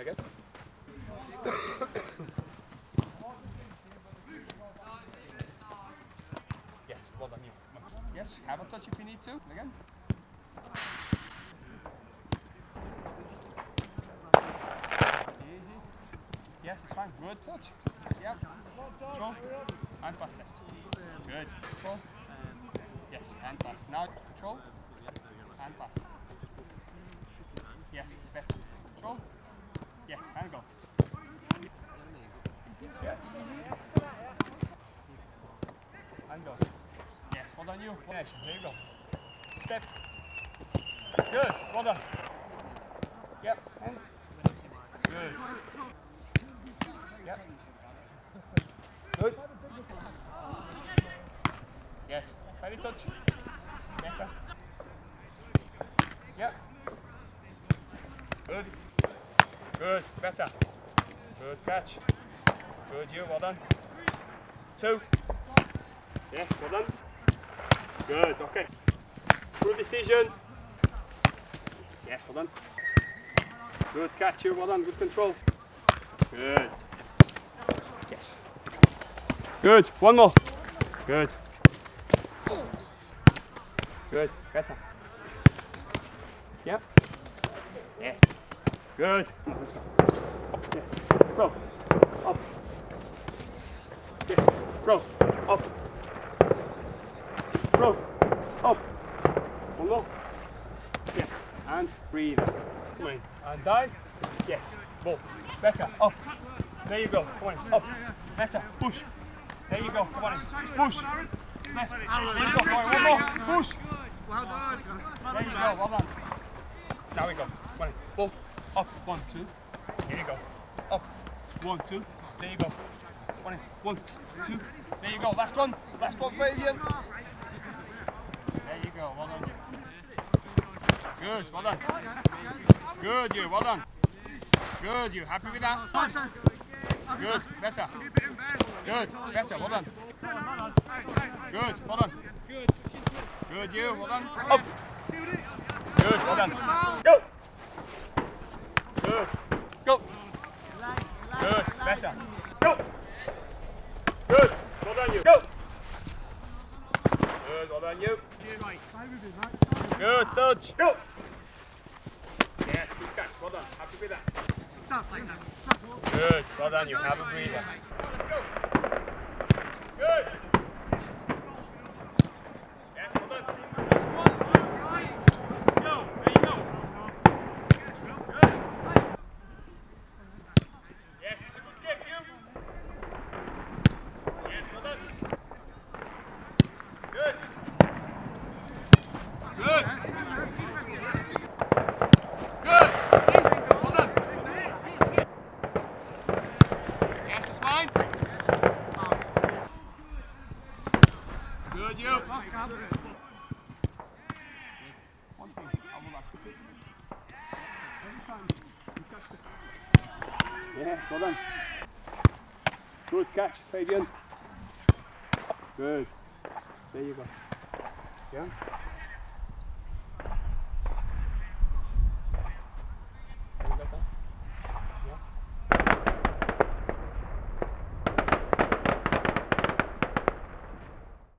again. Yes, well done you. Yes, have a touch if you need to. Again. Easy. Yes, it's fine. Good touch. Yeah. Control. And pass left. Good. Control. Yes, and pass. Now control. And pass. Yes, better. Control. Yes, and go. Yeah, easy. And go. Yes, well done you. There you go. Step. Good, well done. Yep, hands. Good. Yep. Good. Yes, very touch. Better. Yep. Good. Good, better. Good catch. Good you, well done. 2. Yes, well done. Good, okay. Good decision. Yes, well done. Good catch you, well done, good control. Good. Yes. Good, one more. Good. Good, better. Yep. Yes. Good. Let's go. Yes. Throw. Up. Yes. Throw. Up. Throw. Up. One more. Yes. And breathe. Come on. And dive. Yes. Ball. Better. Up. There you go. Come on. Up. Better. Push. There you go. Come on. Push. Left. There you go. Come on. One more. Push. Well done. There you go. Well done. Now we go. Come on. Ball. Up. 1, 2. Here you go. Up. 1, 2. There you go. 1, 2. There you go. Last one. Last one, Fabian. There you go. Well done. Good. Well done. Good. You. Well done. Good. You. Happy with that? Good. Better. Good. Better. Well done. Good. Well done. Good. You. Well done. Up. Good. Well done. Go. Good. Go. Good. Better. Go. Good. Well done you. Go. Good. Well done you. Good touch. Go. Yes. Good catch. Well done. Happy with that. Good. Well done you. Have a breather. Let's go. Good. Yes. Well done. Good, you. One thing, I will ask you. Every time you catch the... Yeah, well done. Good catch, Fabian. Good. There you go. Yeah.